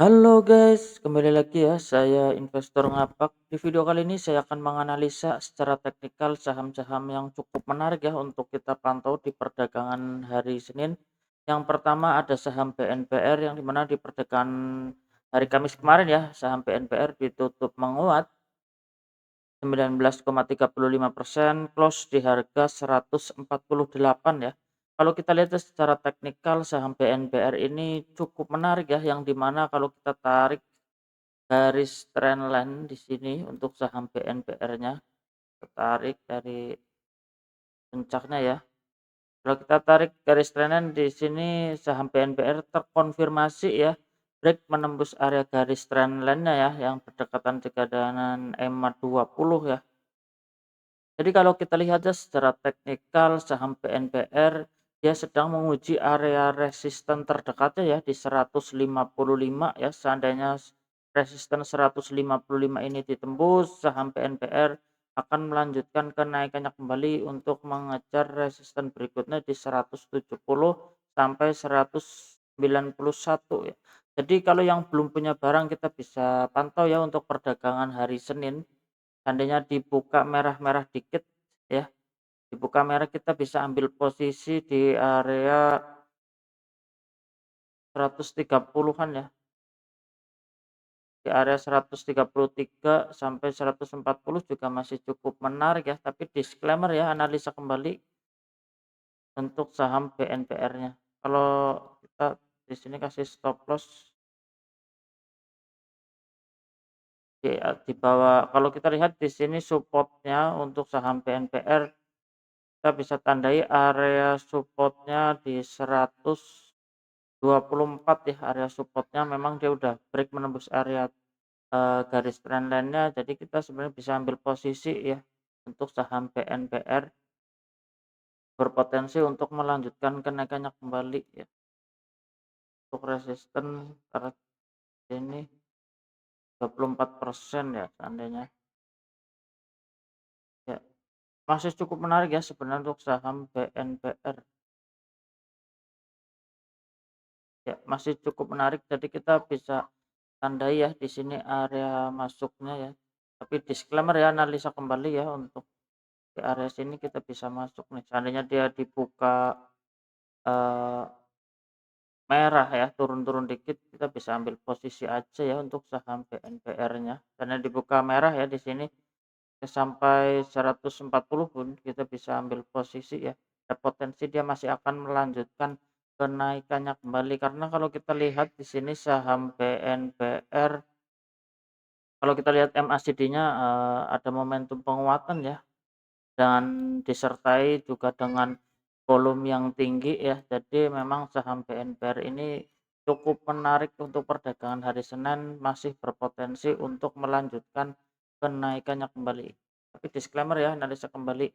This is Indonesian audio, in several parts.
Halo guys, kembali lagi ya, saya investor ngapak. Di video kali ini saya akan menganalisa secara teknikal saham-saham yang cukup menarik ya untuk kita pantau di perdagangan hari Senin. Yang pertama ada saham BNPR yang dimana di perdagangan hari Kamis kemarin ya, saham BNPR ditutup menguat 19,35%, close di harga 148 ya. Kalau kita lihat secara teknikal saham BNPR ini cukup menarik ya, yang dimana kalau kita tarik garis trendline di sini untuk saham BNPR-nya, tertarik dari puncaknya ya. Kalau kita tarik garis trendline di sini saham BNPR terkonfirmasi ya, break menembus area garis trendline-nya ya, yang berdekatan dengan EMA 20 ya. Jadi kalau kita lihat ya secara teknikal saham BNPR dia sedang menguji area resisten terdekatnya ya di 155 ya. Seandainya resisten 155 ini ditembus, saham BNPR akan melanjutkan kenaikannya kembali untuk mengejar resisten berikutnya di 170 sampai 191 ya. Jadi kalau yang belum punya barang kita bisa pantau ya untuk perdagangan hari Senin. Seandainya dibuka merah-merah dikit ya, dibuka merah kita bisa ambil posisi di area 130-an ya, di area 133 sampai 140 juga masih cukup menarik ya, tapi disclaimer ya, analisa kembali untuk saham BNPR-nya. Kalau kita di sini kasih stop loss di bawah, kalau kita lihat di sini supportnya untuk saham BNPR kita bisa tandai area supportnya di 124 ya, area supportnya memang dia udah break menembus area, garis trendline-nya, jadi kita sebenarnya bisa ambil posisi ya untuk saham BNPR berpotensi untuk melanjutkan kenaikannya kembali ya. Untuk resisten target ini 24% ya seandainya. Ya, masih cukup menarik ya sebenarnya untuk saham BNPR. Ya, masih cukup menarik, jadi kita bisa tandai ya di sini area masuknya ya. Tapi disclaimer ya, analisa kembali ya untuk di area sini kita bisa masuk nih. Seandainya dia dibuka eh, merah ya, turun-turun dikit kita bisa ambil posisi aja ya untuk saham BNPR-nya. Karena dibuka merah ya di sini sampai 140 pun kita bisa ambil posisi ya. Ada potensi dia masih akan melanjutkan kenaikannya kembali karena kalau kita lihat di sini saham BNPR, kalau kita lihat MACD-nya, ada momentum penguatan ya, dan disertai juga dengan volume yang tinggi ya. Jadi memang saham BNPR ini cukup menarik untuk perdagangan hari Senin, masih berpotensi untuk melanjutkan kenaikannya kembali. Tapi disclaimer ya, analisa kembali.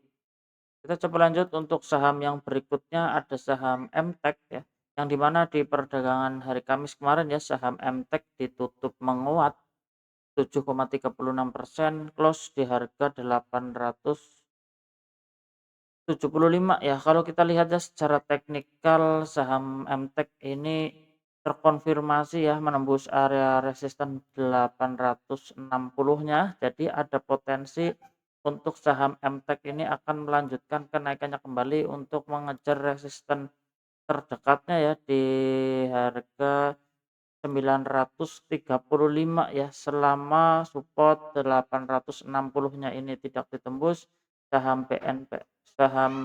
Kita coba lanjut untuk saham yang berikutnya, ada saham MTEK ya, yang dimana di perdagangan hari Kamis kemarin ya saham MTEK ditutup menguat 7,36%, close di harga 875 ya. Kalau kita lihat ya secara teknikal saham MTEK ini terkonfirmasi ya menembus area resisten 860-nya. Jadi ada potensi untuk saham MTEK ini akan melanjutkan kenaikannya kembali untuk mengejar resisten terdekatnya ya di harga 935 ya, selama support 860-nya ini tidak ditembus, saham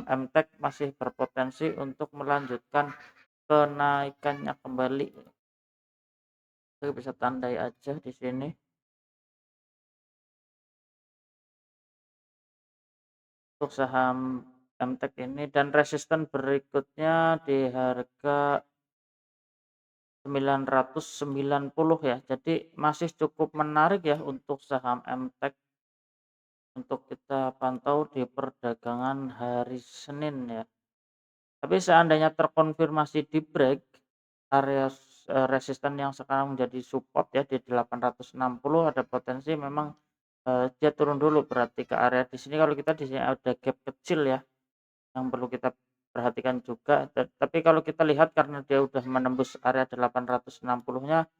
MTEK masih berpotensi untuk melanjutkan kenaikannya kembali. Kita bisa tandai aja di sini untuk saham MTEK ini, dan resisten berikutnya di harga 990 ya. Jadi masih cukup menarik ya untuk saham MTEK untuk kita pantau di perdagangan hari Senin ya. Tapi seandainya terkonfirmasi di break area resisten yang sekarang menjadi support ya di 860, ada potensi memang dia turun dulu berarti ke area di sini. Kalau kita di sini ada gap kecil ya yang perlu kita perhatikan juga. Tapi kalau kita lihat karena dia udah menembus area 860-nya,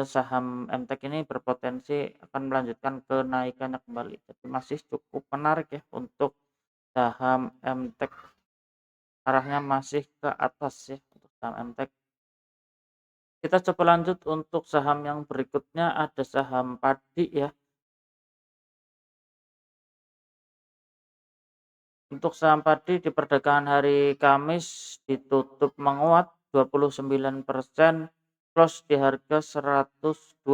saham MTEK ini berpotensi akan melanjutkan kenaikannya kembali. Jadi masih cukup menarik ya untuk saham MTEK, arahnya masih ke atas ya untuk saham MTEK. Kita coba lanjut untuk saham yang berikutnya, ada saham padi ya. Untuk saham padi di perdagangan hari Kamis ditutup menguat 29%, close di harga 129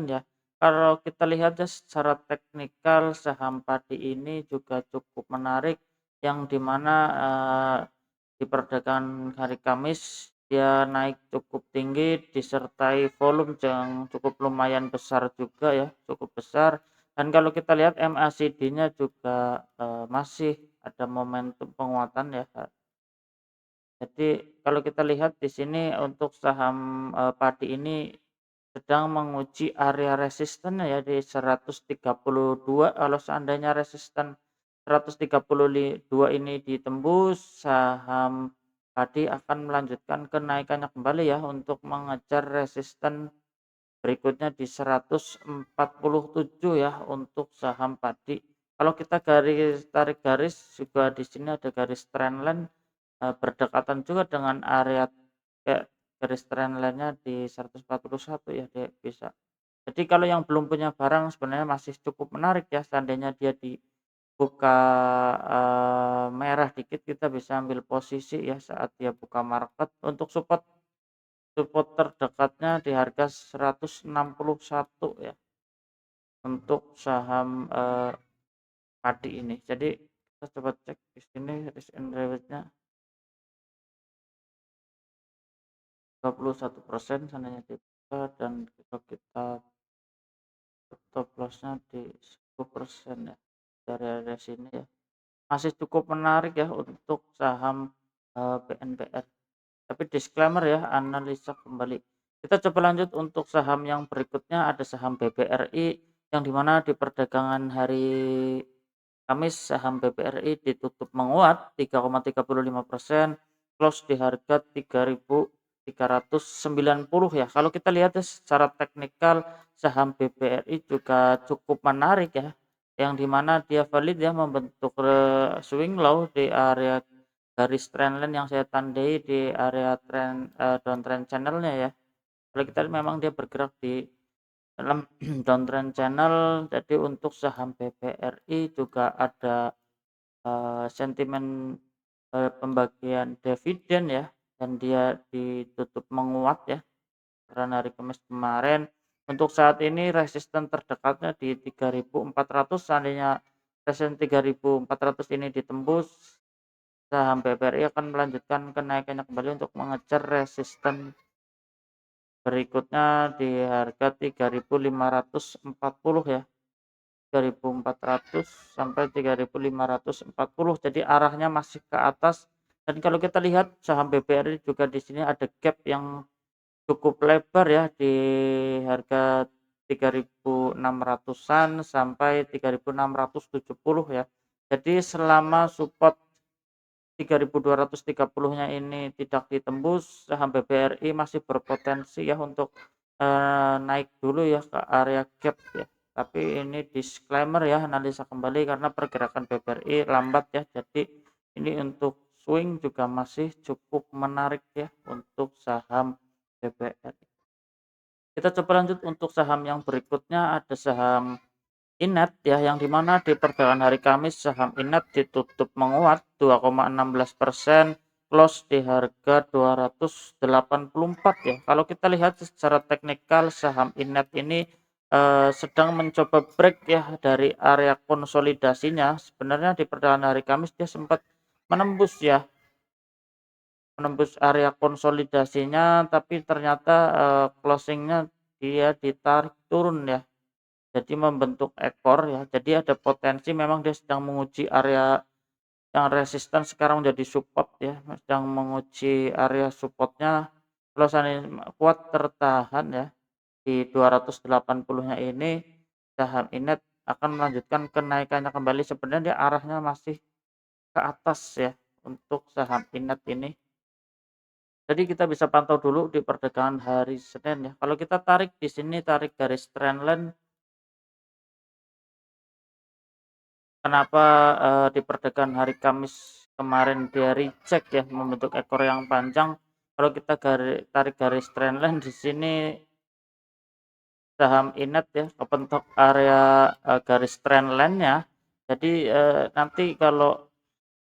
ya. Kalau kita lihat ya secara teknikal, saham padi ini juga cukup menarik, yang dimana di perdagangan hari Kamis dia naik cukup tinggi disertai volume yang cukup lumayan besar juga ya, cukup besar. Dan kalau kita lihat MACD-nya juga masih ada momentum penguatan ya, Kak. Jadi kalau kita lihat di sini untuk saham padi ini sedang menguji area resistennya ya di 132. Kalau seandainya resisten 132 ini ditembus, saham padi akan melanjutkan kenaikannya kembali ya untuk mengejar resisten berikutnya di 147 ya untuk saham padi. Kalau kita tarik garis juga di sini ada garis trendline berdekatan juga dengan area kayak garis trendline-nya di 141 ya, dia bisa. Jadi kalau yang belum punya barang sebenarnya masih cukup menarik ya, seandainya dia dibuka merah dikit kita bisa ambil posisi ya saat dia buka market. Untuk support support terdekatnya di harga 161 ya untuk saham padi ini. Jadi kita coba cek di sini risk and reward-nya 21% seandainya dibuka, dan kalau kita stop loss-nya di 10% ya dari area sini ya. Masih cukup menarik ya untuk saham BNPR. Tapi disclaimer ya, analisa kembali. Kita coba lanjut untuk saham yang berikutnya, ada saham BBRI yang dimana di perdagangan hari Kamis saham BBRI ditutup menguat 3,35%, close di harga 3.390 ya. Kalau kita lihat ya secara teknikal, saham BBRI juga cukup menarik ya, yang dimana dia valid ya membentuk swing low di area garis trendline yang saya tandai di area downtrend channel-nya ya. Kalau kita lihat memang dia bergerak di dalam downtrend channel. Jadi untuk saham BBRI juga ada sentimen pembagian dividen ya, dan dia ditutup menguat ya karena hari Kamis kemarin. Untuk saat ini resisten terdekatnya di 3.400, seandainya resisten 3.400 ini ditembus, saham BBRI akan melanjutkan kenaikannya kembali untuk mengejar resisten berikutnya di harga 3.540 ya. 3.400 sampai 3.540. Jadi arahnya masih ke atas, dan kalau kita lihat saham BBRI juga di sini ada gap yang cukup lebar ya di harga 3.600-an sampai 3.670 ya. Jadi selama support 3.230-nya ini tidak ditembus, saham BBRI masih berpotensi ya untuk naik dulu ya ke area gap ya. Tapi ini disclaimer ya, analisa kembali karena pergerakan BBRI lambat ya. Jadi ini untuk swing juga masih cukup menarik ya untuk saham BBRI. Kita coba lanjut untuk saham yang berikutnya, ada saham Inet ya, yang dimana di perdagangan hari Kamis saham Inet ditutup menguat 2,16%, close di harga 284 ya. Kalau kita lihat secara teknikal, saham Inet ini sedang mencoba break ya dari area konsolidasinya. Sebenarnya di perdagangan hari Kamis dia sempat menembus ya, menembus area konsolidasinya, tapi ternyata closingnya dia ditarik turun ya. Jadi membentuk ekor ya. Jadi ada potensi memang dia sedang menguji area yang resisten sekarang menjadi support ya. Sedang menguji area supportnya. Kalau seandainya kuat tertahan ya di 280-nya ini, saham Inet akan melanjutkan kenaikannya kembali. Sebenarnya dia arahnya masih ke atas ya untuk saham Inet ini. Jadi kita bisa pantau dulu di perdagangan hari Senin ya. Kalau kita tarik di sini, tarik garis trendline, kenapa, di perdagangan hari Kamis kemarin dia reject ya, membentuk ekor yang panjang. Kalau kita tarik garis trendline di sini saham Inet ya, kepentok area, garis trendline-nya. Jadi, nanti kalau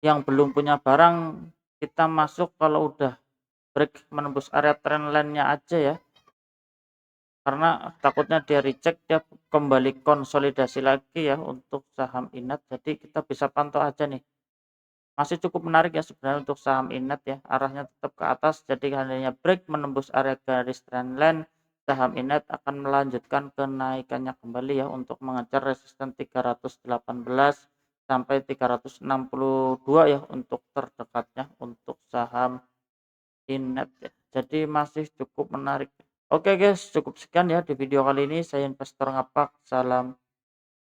yang belum punya barang, kita masuk kalau udah break menembus area trendline-nya aja ya, karena takutnya dia reject, dia kembali konsolidasi lagi ya untuk saham Inet. Jadi kita bisa pantau aja nih. Masih cukup menarik ya sebenarnya untuk saham Inet ya, arahnya tetap ke atas, jadi seandainya break menembus area garis trendline, saham Inet akan melanjutkan kenaikannya kembali ya untuk mengejar resisten 318 sampai 362 ya untuk terdekatnya untuk saham Inet ya. Jadi masih cukup menarik. Oke guys, cukup sekian ya di video kali ini. Saya investor ngapak, salam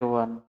cuan.